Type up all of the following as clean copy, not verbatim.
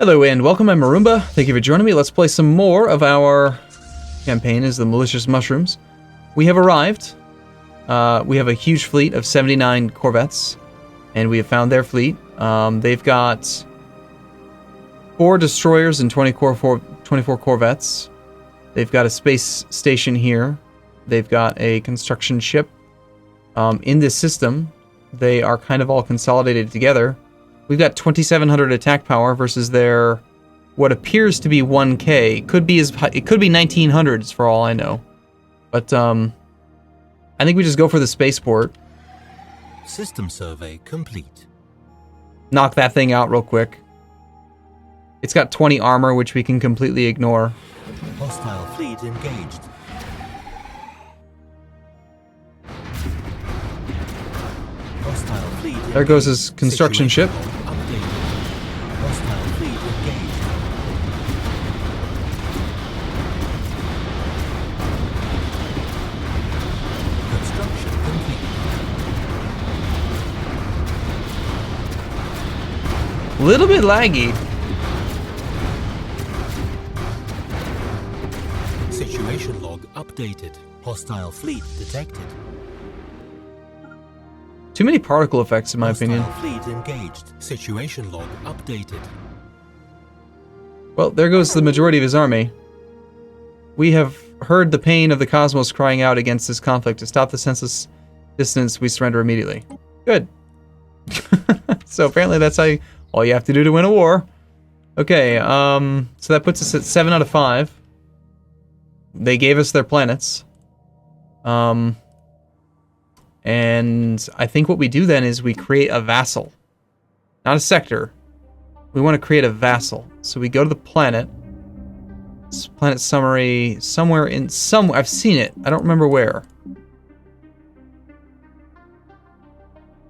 Hello and welcome, I'm Arumba. Thank you for joining me. Let's play some more of our campaign as the Malicious Mushrooms. We have arrived. We have a huge fleet of 79 corvettes, and we have found their fleet. They've got 4 destroyers and 24 corvettes. They've got a space station here. They've got a construction ship. In this system, they are kind of all consolidated together. We've got 2,700 attack power versus their what appears to be 1K. It could be 1900s for all I know. But I think we just go for the spaceport. System survey complete. Knock that thing out real quick. It's got 20 armor, which we can completely ignore. Hostile fleet engaged. Hostile fleet engaged. There goes his construction ship. Updated. Hostile fleet engaged. Construction complete. Little bit laggy. Situation log updated. Hostile fleet detected. Too many particle effects, in my opinion. Hostile fleet engaged. Situation log updated. Well, there goes the majority of his army. We have heard the pain of the cosmos crying out against this conflict. To stop the senseless dissonance, we surrender immediately. Good. So apparently that's all you have to do to win a war. Okay, so that puts us at 7 out of 5. They gave us their planets. And I think what we do then is we create a vassal. Not a sector. We want to create a vassal. So we go to the planet. Planet summary. Somewhere. I've seen it. I don't remember where.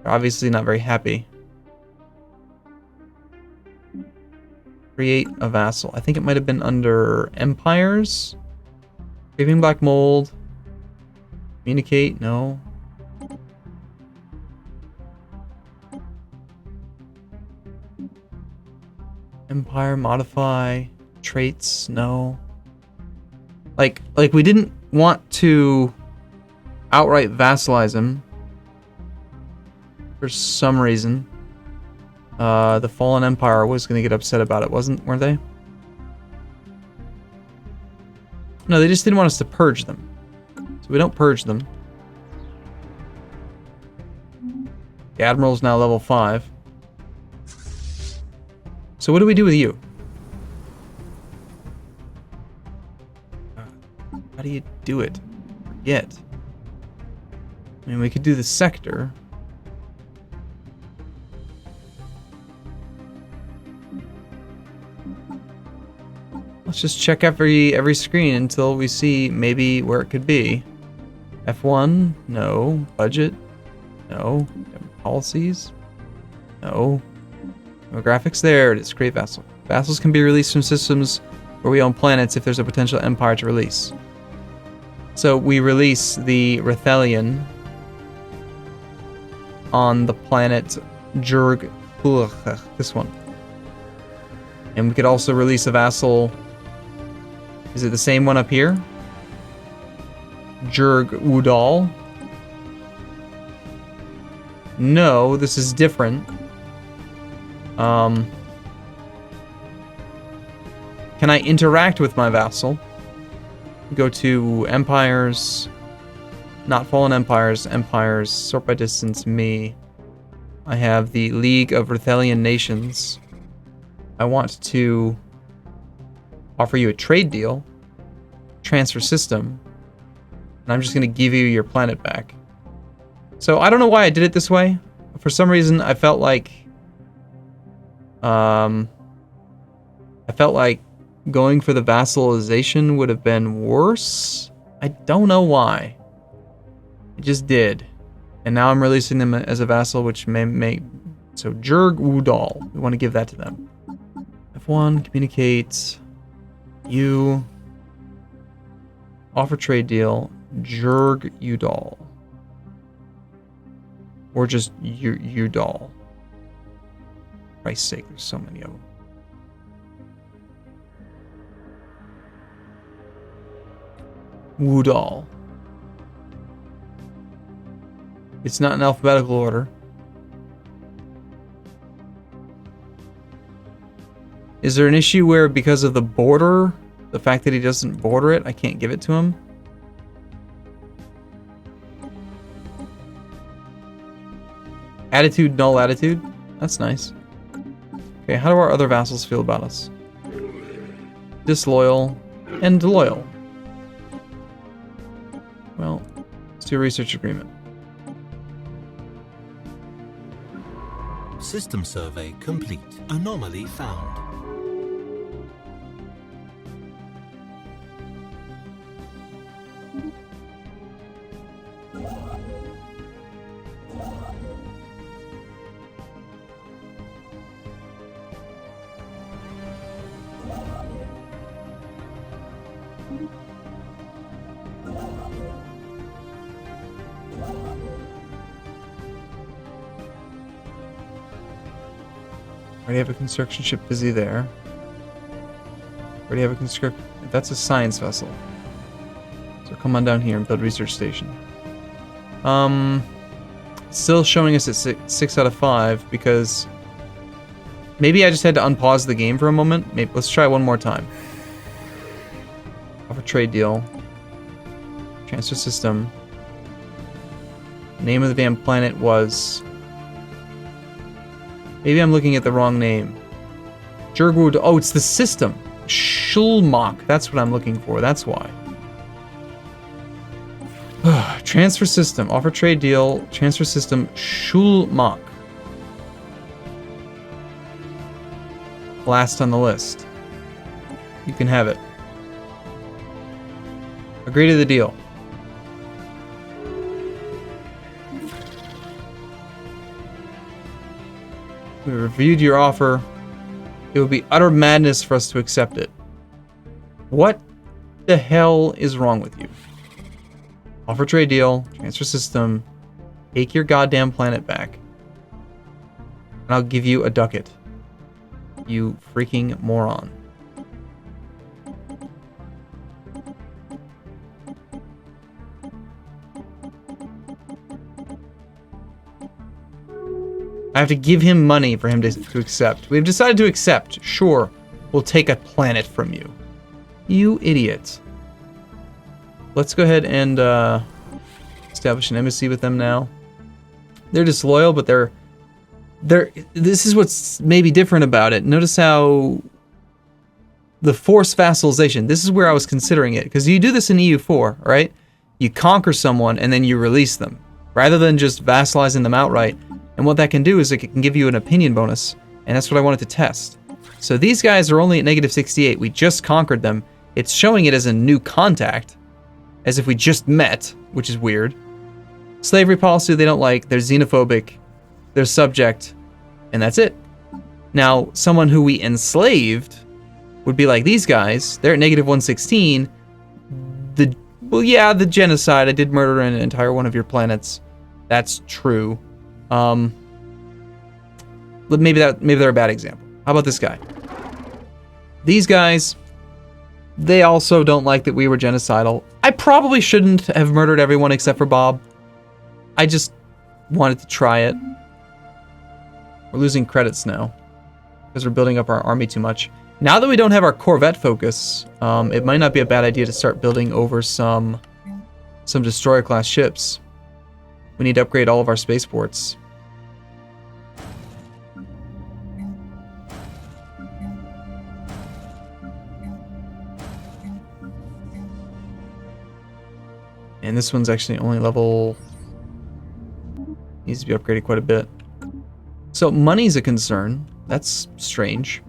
They're obviously not very happy. Create a vassal. I think it might have been under empires. Craving black mold. Communicate. No. Empire, modify, traits, no. Like we didn't want to outright vassalize him for some reason. The Fallen Empire was going to get upset about it, weren't they? No, they just didn't want us to purge them. So we don't purge them. The Admiral's now level 5. So what do we do with you? How do you do it? Forget. I mean, we could do the sector. Let's just check every screen until we see maybe where it could be. F1? No. Budget? No. Policies? No. Demographics, there it is. Create vassal. Vassals can be released from systems where we own planets if there's a potential empire to release. So we release the Rethelian on the planet Jurg, this one. And we could also release a vassal. Is it the same one up here? Jurg Udal. No, this is different. Can I interact with my vassal? Go to empires, not fallen empires, sort by distance, me. I have the League of Rethelian Nations. I want to offer you a trade deal, transfer system, and I'm just going to give you your planet back. So I don't know why I did it this way. For some reason, I felt like going for the vassalization would have been worse. I don't know why. It just did. And now I'm releasing them as a vassal, which may make... So, Jurg Udal. We want to give that to them. F1, communicate. You. Offer trade deal. Jurg Udal. Or just Udal. For Christ's sake, there's so many of them. Woodall. It's not in alphabetical order. Is there an issue where because of the border, the fact that he doesn't border it, I can't give it to him? Attitude, null attitude? That's nice. Okay, how do our other vassals feel about us? Disloyal and loyal. Well, let's do a research agreement. System survey complete. Anomaly found. Already have a construction ship busy there. Already have a construct. That's a science vessel. So come on down here and build research station. Still showing us at 6 out of 5 because maybe I just had to unpause the game for a moment. Maybe let's try one more time. Offer trade deal. Transfer system. Name of the damn planet was. Maybe I'm looking at the wrong name. Jurgwood. Oh, it's the system. Schulmach. That's what I'm looking for. That's why. Transfer system. Offer trade deal. Transfer system. Schulmach. Last on the list. You can have it. Agree to the deal. We reviewed your offer. It would be utter madness for us to accept it. What the hell is wrong with you? Offer trade deal, transfer system, take your goddamn planet back, and I'll give you a ducat. You freaking moron. I have to give him money for him to accept. We've decided to accept. Sure, we'll take a planet from you. You idiot. Let's go ahead and establish an embassy with them now. They're disloyal, but they're... This is what's maybe different about it. Notice how the forced vassalization, this is where I was considering it. Because you do this in EU4, right? You conquer someone and then you release them. Rather than just vassalizing them outright. And what that can do is it can give you an opinion bonus, and that's what I wanted to test. So these guys are only at -68. We just conquered them. It's showing it as a new contact, as if we just met, which is weird. Slavery policy they don't like, they're xenophobic, they're subject, and that's it. Now, someone who we enslaved would be like these guys. They're at -116. Well, yeah, the genocide. I did murder an entire one of your planets. That's true. Maybe they're a bad example. How about this guy? These guys, they also don't like that we were genocidal. I probably shouldn't have murdered everyone except for Bob. I just wanted to try it. We're losing credits now because we're building up our army too much. Now that we don't have our Corvette focus, it might not be a bad idea to start building over some destroyer class ships. We need to upgrade all of our spaceports. And this one's actually only level... Needs to be upgraded quite a bit. So money's a concern. That's strange.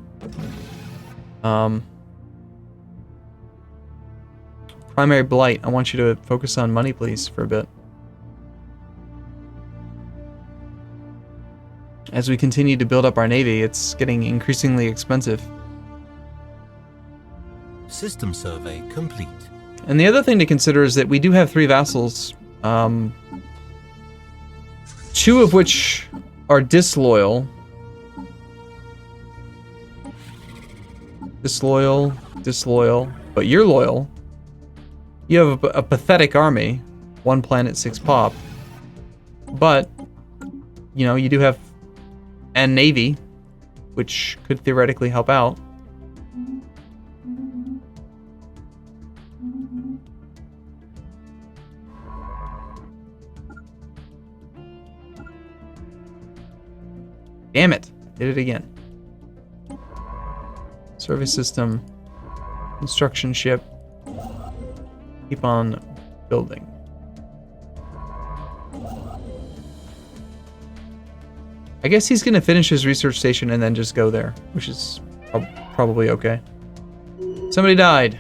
Primary blight. I want you to focus on money, please, for a bit. As we continue to build up our navy, it's getting increasingly expensive. System survey complete. And the other thing to consider is that we do have 3 vassals, 2 of which are disloyal. Disloyal, but you're loyal. You have a pathetic army. 1 planet, 6 pop. But, you know, you do have an navy, which could theoretically help out. Damn it. Did it again. Service system. Construction ship. Keep on building. I guess he's gonna finish his research station and then just go there, which is probably okay. Somebody died.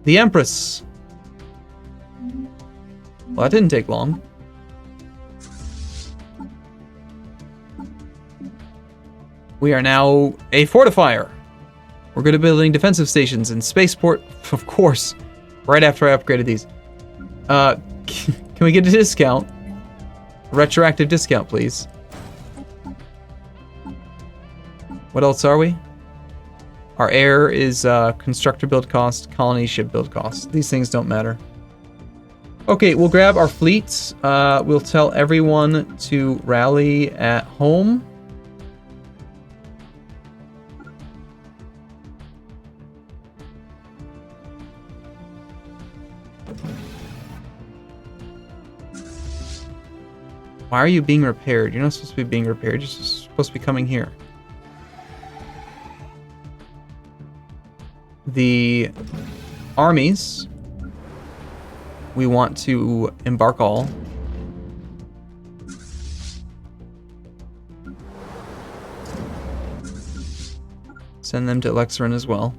The Empress. Well, that didn't take long. We are now a fortifier. We're good at building defensive stations and spaceport, of course, right after I upgraded these. Can we get a discount? Retroactive discount, please. What else are we? Our air is constructor build cost, colony ship build cost. These things don't matter. Okay, we'll grab our fleet. We'll tell everyone to rally at home. Why are you being repaired? You're not supposed to be being repaired. You're supposed to be coming here. The armies, we want to embark all. Send them to Lexerin as well.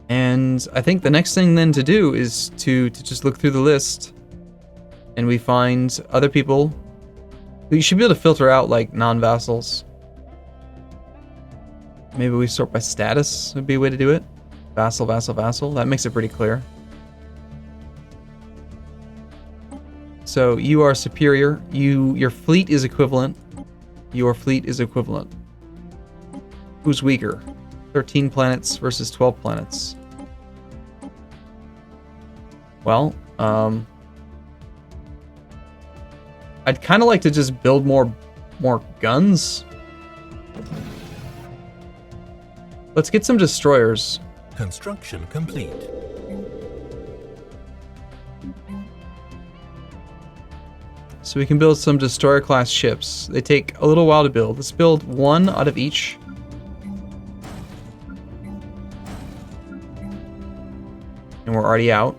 And I think the next thing then to do is to just look through the list and we find other people. We should be able to filter out like non-vassals. Maybe we sort by status would be a way to do it. Vassal, vassal, vassal. That makes it pretty clear. So you are superior. Your fleet is equivalent. Your fleet is equivalent. Who's weaker? 13 planets versus 12 planets. Well, I'd kind of like to just build more guns. Let's get some destroyers. Construction complete. So we can build some destroyer class ships. They take a little while to build. Let's build 1 out of each. And we're already out.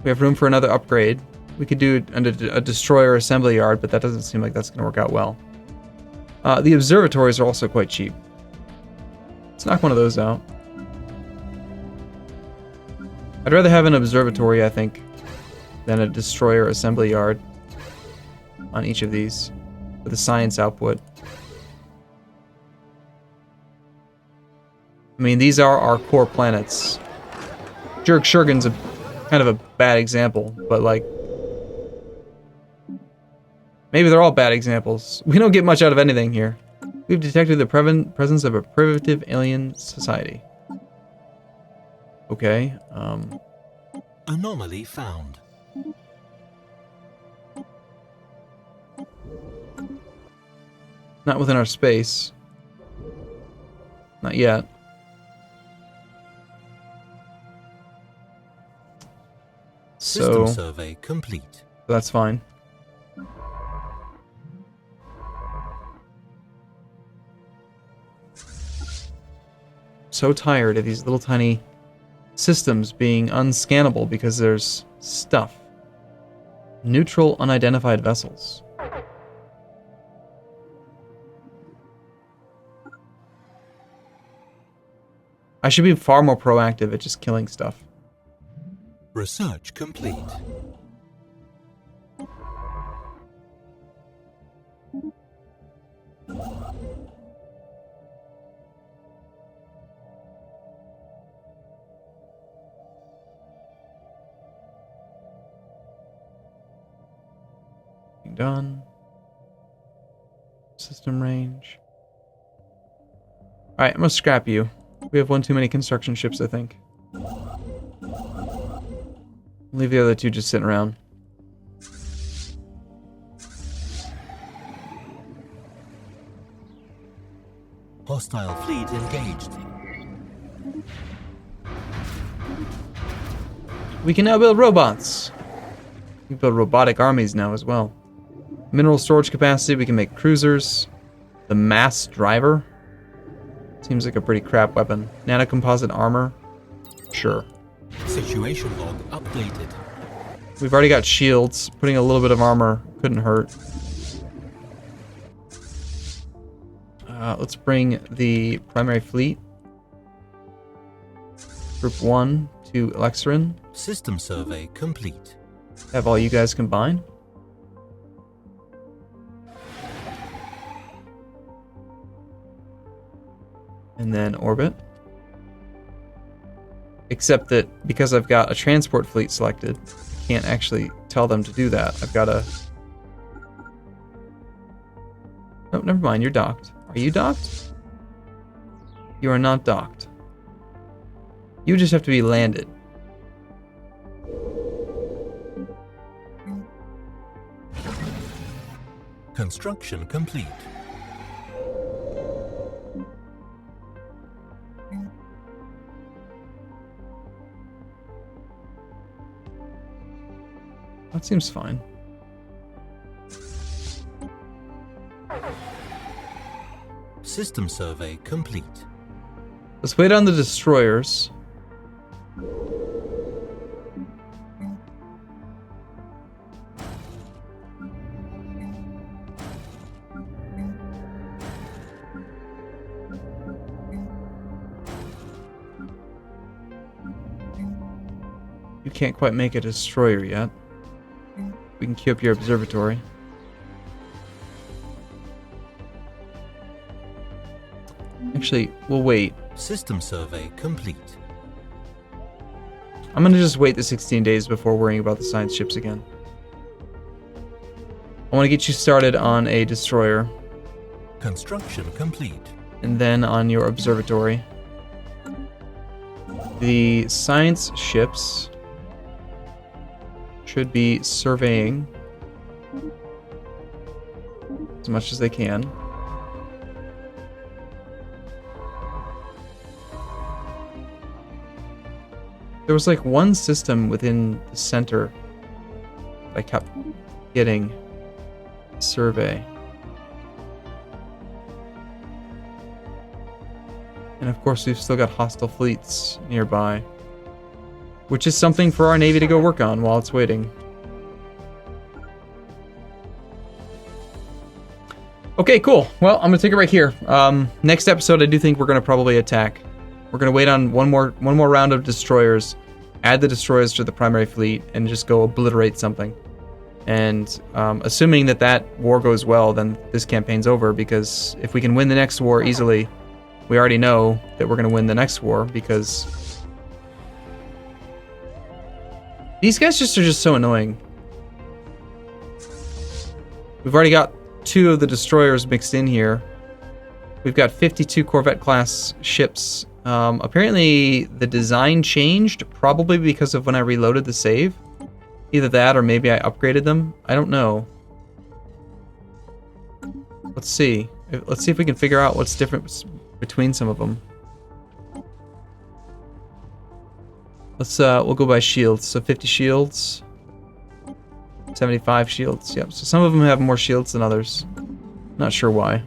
We have room for another upgrade. We could do a destroyer assembly yard, but that doesn't seem like that's going to work out well. The observatories are also quite cheap. Let's knock one of those out. I'd rather have an observatory, I think, than a destroyer assembly yard on each of these with a science output. I mean, these are our core planets. Jerk Shurgen's kind of a bad example, but like, maybe they're all bad examples. We don't get much out of anything here. We've detected the presence of a primitive alien society. Okay, Anomaly found. not within our space. Not yet. System So survey complete. that's fine. So tired of these little tiny systems being unscannable because there's stuff. Neutral unidentified vessels. I should be far more proactive at just killing stuff. Research complete. Done. System range. Alright, I'm gonna scrap you. We have one too many construction ships, I think. Leave the other two just sitting around. Hostile fleet engaged. We can now build robots. We can build robotic armies now as well. Mineral storage capacity, we can make cruisers. The mass driver. Seems like a pretty crap weapon. Nanocomposite armor. Sure. Situation log updated. We've already got shields. Putting a little bit of armor couldn't hurt. Let's bring the primary fleet. Group 1 to Elexerin. System survey complete. Have all you guys combine. And then orbit. Except that because I've got a transport fleet selected, I can't actually tell them to do that. I've got to... Oh, never mind, you're docked. Are you docked? You are not docked. You just have to be landed. Construction complete. That seems fine. System survey complete. Let's wait on the destroyers. You can't quite make a destroyer yet. We can queue up your observatory. Actually, we'll wait. System survey complete. I'm gonna just wait the 16 days before worrying about the science ships again. I want to get you started on a destroyer. Construction complete. And then on your observatory. The science ships should be surveying as much as they can. There was like one system within the center that I kept getting survey. And of course we've still got hostile fleets nearby, which is something for our Navy to go work on while it's waiting. Okay, cool. Well, I'm gonna take it right here. Next episode, I do think we're gonna probably attack. We're gonna wait on one more round of destroyers, add the destroyers to the primary fleet, and just go obliterate something. And assuming that war goes well, then this campaign's over, because if we can win the next war easily, we already know that we're gonna win the next war, because these guys are just so annoying. We've already got 2 of the destroyers mixed in here. We've got 52 Corvette class ships. Apparently the design changed, probably because of when I reloaded the save. Either that or maybe I upgraded them. I don't know. Let's see. Let's see if we can figure out what's different between some of them. Let's we'll go by shields. So 50 shields, 75 shields. Yep. So some of them have more shields than others. Not sure why.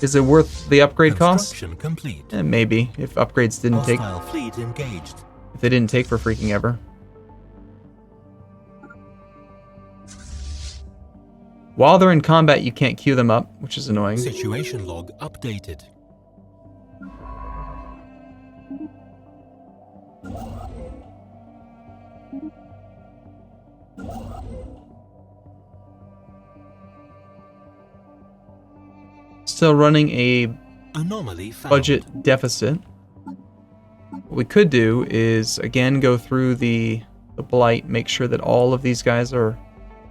Is it worth the upgrade cost? Construction complete. Maybe if upgrades didn't take. Hostile fleet engaged. If they didn't take for freaking ever. While they're in combat, you can't queue them up, which is annoying. Situation log updated. Still running a Anomaly found. budget deficit. What we could do is again go through the blight, make sure that all of these guys are.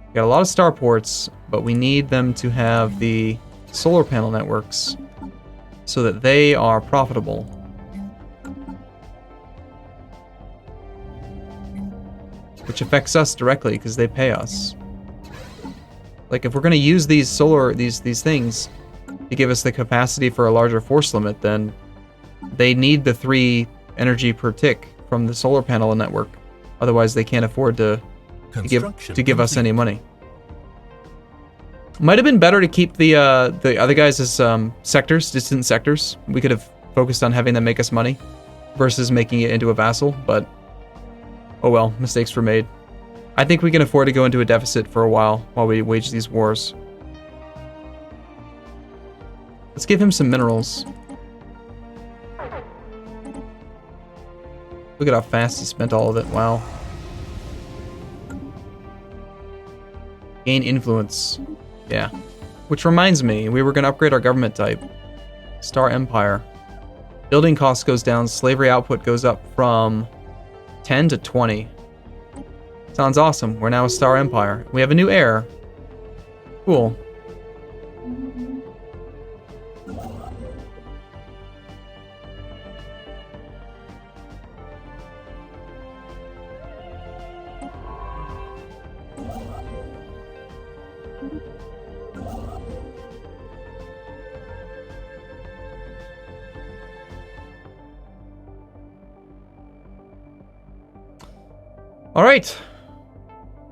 We got a lot of starports, but we need them to have the solar panel networks. so that they are profitable. Which affects us directly because they pay us. Like if we're going to use these these things to give us the capacity for a larger force limit, then they need the 3 energy per tick from the solar panel network. Otherwise, they can't afford to give us any money. Might have been better to keep the other guys as sectors, distant sectors. We could have focused on having them make us money versus making it into a vassal, but oh well, mistakes were made. I think we can afford to go into a deficit for a while we wage these wars. Let's give him some minerals. Look at how fast he spent all of it. Wow. Gain influence. Yeah. Which reminds me, we were going to upgrade our government type. Star Empire. Building cost goes down. Slavery output goes up from 10 to 20. Sounds awesome. We're now a Star Empire. We have a new heir. Cool. All right.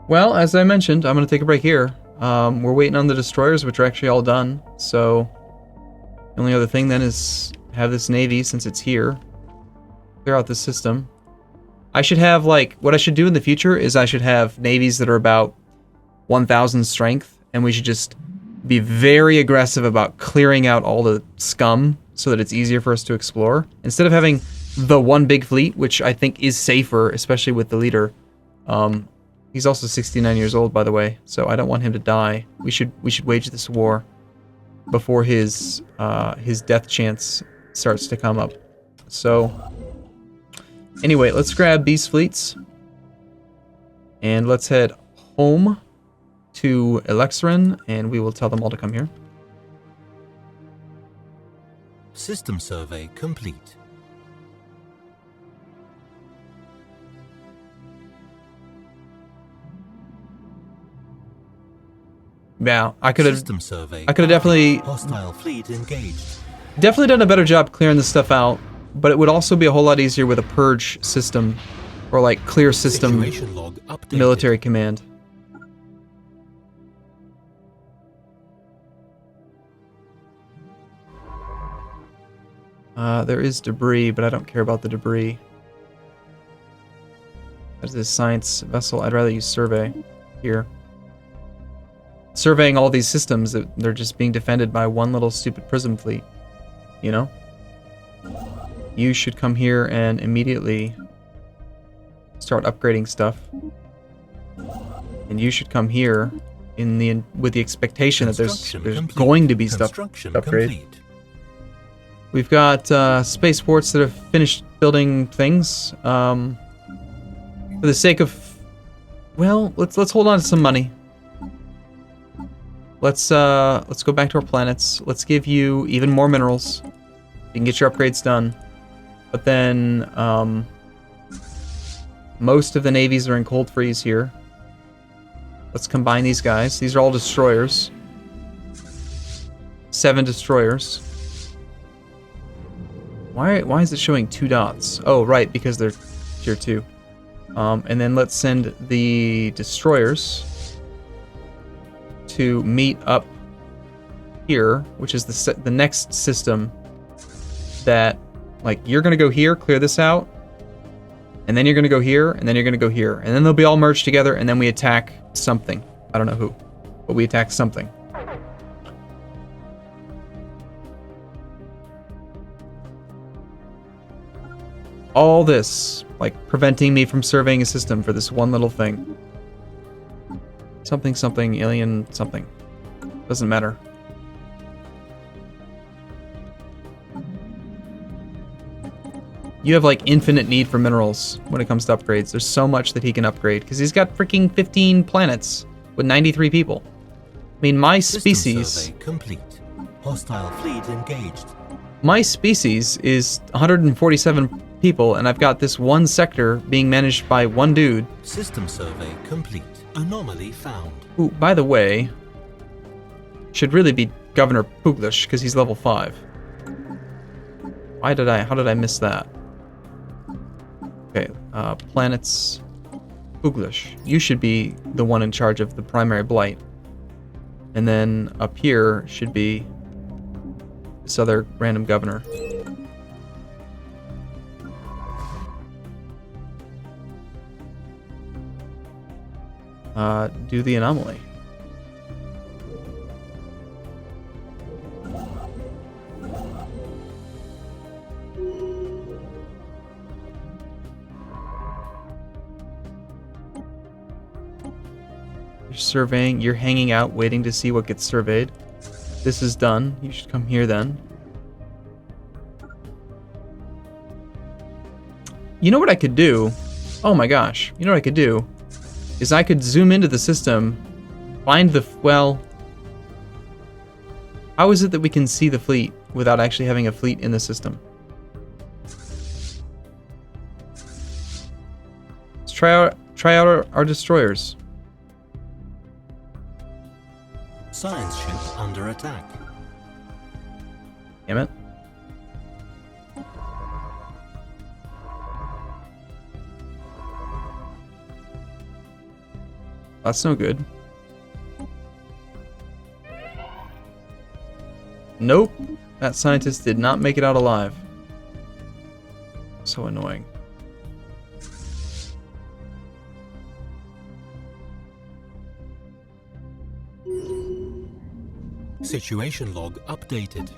Well, as I mentioned, I'm going to take a break here. We're waiting on the destroyers, which are actually all done. So the only other thing then is have this navy, since it's here, clear out this system. I should have, like, what I should do in the future is I should have navies that are about 1,000 strength, and we should just be very aggressive about clearing out all the scum so that it's easier for us to explore. Instead of having the one big fleet, which I think is safer, especially with the leader. He's also 69 years old, by the way, so I don't want him to die. We should wage this war before his death chance starts to come up. So anyway, let's grab these fleets and let's head home to Elexrin, and we will tell them all to come here. System survey complete. Yeah, I could have definitely hostile fleet engaged. Definitely done a better job clearing this stuff out, but it would also be a whole lot easier with a purge system or like clear system military command. There is debris, but I don't care about the debris. That is a science vessel. I'd rather use survey here. Surveying all these systems, they're just being defended by one little stupid prism fleet, you know? You should come here and immediately start upgrading stuff. And you should come here with the expectation that there's going to be stuff to upgrade. Complete. We've got spaceports that have finished building things. For the sake of, well, let's hold on to some money. Let's go back to our planets. Let's give you even more minerals. You can get your upgrades done. But then most of the navies are in cold freeze here. Let's combine these guys. These are all destroyers. 7 destroyers. Why is it showing 2 dots? Oh, right, because they're tier 2. And then let's send the destroyers to meet up here, which is the next system that, like, you're going to go here, clear this out, and then you're going to go here, and then you're going to go here, and then they'll be all merged together, and then we attack something. I don't know who, but we attack something. All this, like, preventing me from surveying a system for this one little thing. Something, something, alien, something. Doesn't matter. You have, like, infinite need for minerals when it comes to upgrades. There's so much that he can upgrade, because he's got freaking 15 planets with 93 people. I mean, my species... System survey complete. Hostile fleet engaged. my species is 147 people, and I've got this one sector being managed by one dude. System survey complete. Anomaly found. Who, by the way, should really be Governor Puglish, because he's level 5. How did I miss that? Okay, planets. Puglish. You should be the one in charge of the primary blight. And then up here should be this other random governor. Do the anomaly. You're surveying, you're hanging out, waiting to see what gets surveyed. This is done. You should come here then. You know what I could do? Oh my gosh. You know what I could do? Is I could zoom into the system, find the, well, how is it that we can see the fleet without actually having a fleet in the system? Let's try out our destroyers. Science ship under attack. Damn it. That's no good. Nope. That scientist did not make it out alive. So annoying. Situation log updated.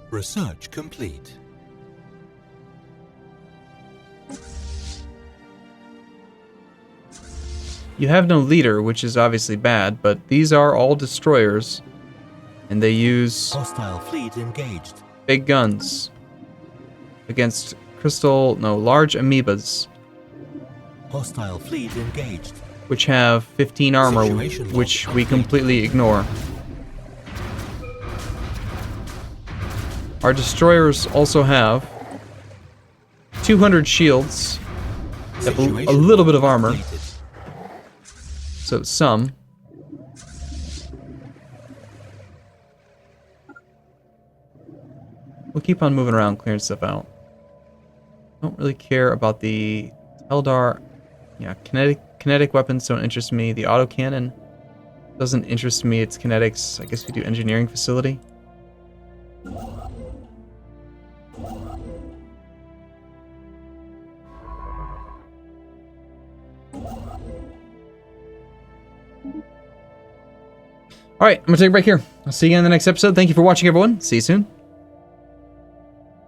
Research complete. You have no leader, which is obviously bad, but these are all destroyers, and they use Hostile fleet engaged. big guns against large amoebas, Hostile fleet engaged. which have 15 armor, Situation log which we updated. completely ignore. Our destroyers also have 200 shields, a little bit of armor, Updated. so some. We'll keep on moving around, clearing stuff out. Don't really care about the Eldar. Yeah, kinetic weapons don't interest me. The autocannon doesn't interest me. It's kinetics. I guess we do engineering facility. All right, I'm gonna take a break here. I'll see you in the next episode. Thank you for watching, everyone. See you soon.